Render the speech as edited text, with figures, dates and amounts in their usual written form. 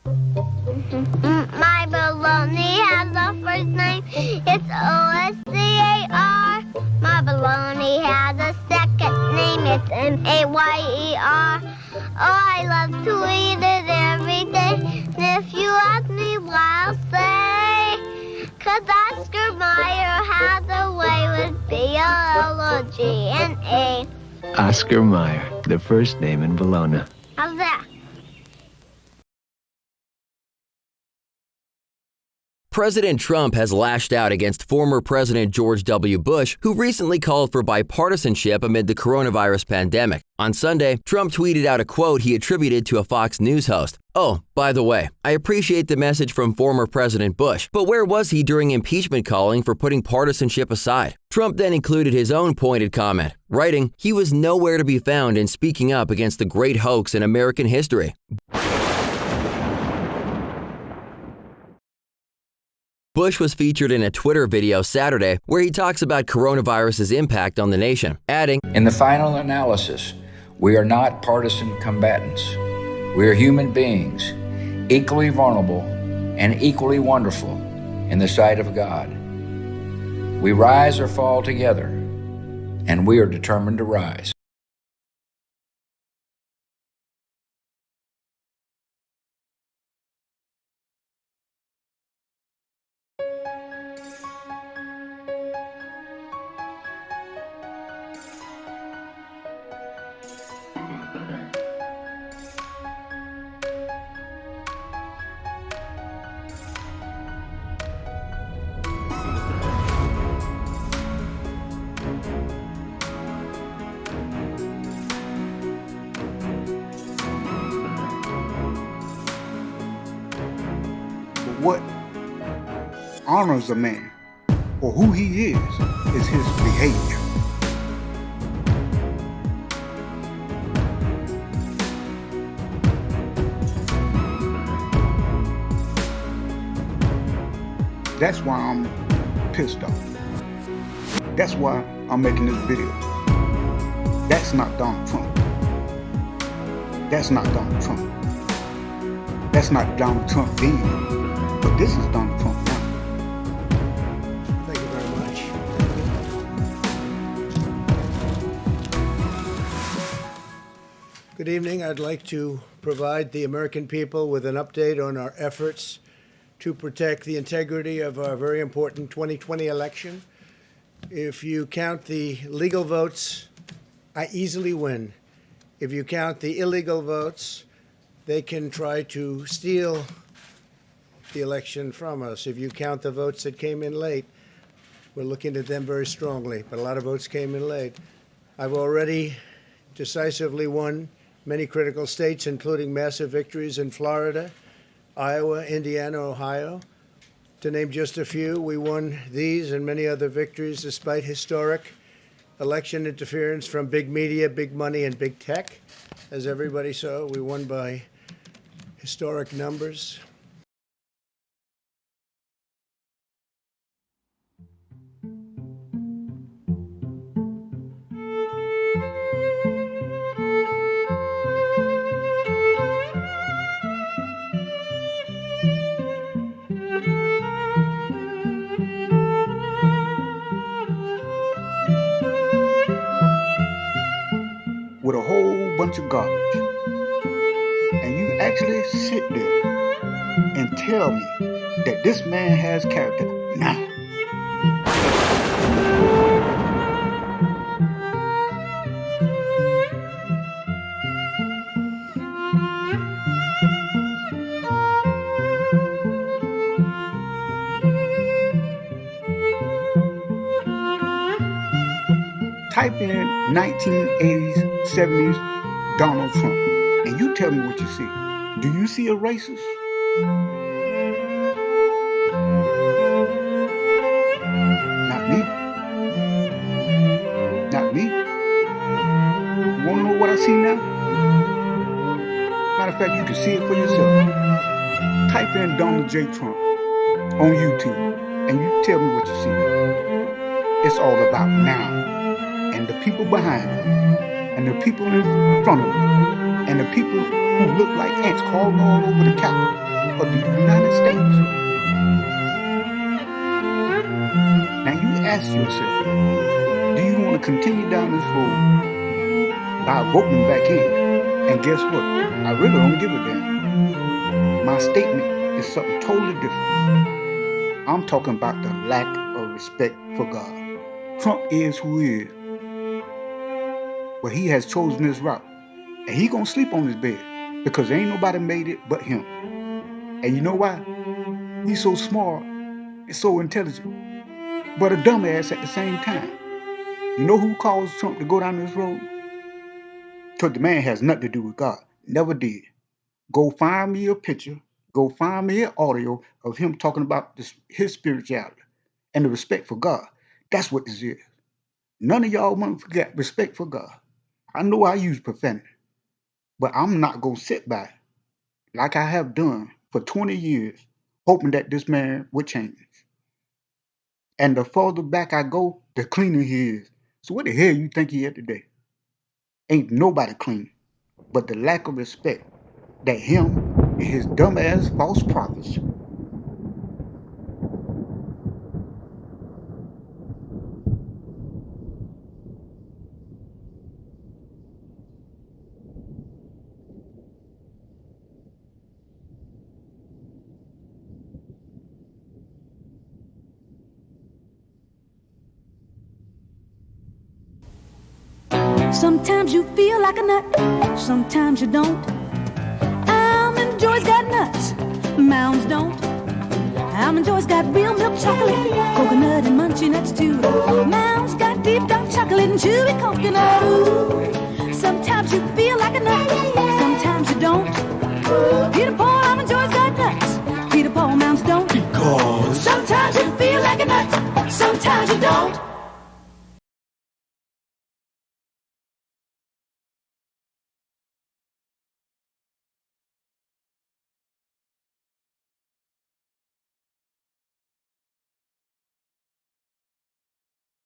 My baloney has a first name, it's O-S-C-A-R. My baloney has a second name, it's M-A-Y-E-R. Oh, I love to eat it every day, and if you ask me why, I'll say, 'cause Oscar Mayer has a way with B-O-L-O-G-N-A. Oscar Mayer, the first name in Bologna. How's that? President Trump has lashed out against former President George W. Bush, who recently called for bipartisanship amid the coronavirus pandemic. On Sunday, Trump tweeted out a quote he attributed to a Fox News host. "Oh, by the way, I appreciate the message from former President Bush, but where was he during impeachment calling for putting partisanship aside?" Trump then included his own pointed comment, writing, "He was nowhere to be found in speaking up against the great hoax in American history." Bush was featured in a Twitter video Saturday where he talks about coronavirus's impact on the nation, adding, "In the final analysis, we are not partisan combatants. We are human beings, equally vulnerable and equally wonderful in the sight of God. We rise or fall together, and we are determined to rise." What honors a man for who he is his behavior. That's why I'm pissed off. That's why I'm making this video. That's not Donald Trump. That's not Donald Trump. That's not Donald Trump then. But this is Donald Trump now. Thank you very much. Good evening. I'd like to provide the American people with an update on our efforts to protect the integrity of our very important 2020 election. If you count the legal votes, I easily win. If you count the illegal votes, they can try to steal the election from us. If you count the votes that came in late, we're looking at them very strongly, but a lot of votes came in late. I've already decisively won many critical states, including massive victories in Florida, Iowa, Indiana, Ohio. To name just a few, we won these and many other victories despite historic election interference from big media, big money, and big tech. As everybody saw, we won by historic numbers. With a whole bunch of garbage. And you actually sit there and tell me that this man has character. Now. Type in 1980s, 70s Donald Trump, and you tell me what you see. Do you see a racist? Not me. Not me. You want to know what I see now? Matter of fact, you can see it for yourself. Type in Donald J. Trump on YouTube, and you tell me what you see. It's all about now. And the people behind him, and the people in front of him, and the people who look like ants crawling all over the Capitol of the United States. Now you ask yourself, do you want to continue down this road by voting him back in? And guess what? I really don't give a damn. My statement is something totally different. I'm talking about the lack of respect for God. Trump is who he is. But he has chosen this route. And he gonna sleep on his bed because ain't nobody made it but him. And you know why? He's so smart and so intelligent, but a dumbass at the same time. You know who caused Trump to go down this road? Because the man has nothing to do with God. Never did. Go find me a picture, go find me an audio of him talking about his spirituality and the respect for God. That's what this is. None of y'all want to forget respect for God. I know I use profanity, but I'm not going to sit by like I have done for 20 years, hoping that this man would change. And the further back I go, the cleaner he is. So what the hell you think he is today? Ain't nobody clean, but the lack of respect that him and his dumbass false prophets. Sometimes you feel like a nut, sometimes you don't. Almond Joy's got nuts, Mounds don't. Almond Joy's got real milk chocolate, coconut and munchy nuts too. Mounds got deep dark chocolate and chewy coconut. Ooh. Sometimes you feel like a nut, sometimes you don't. Peter Pan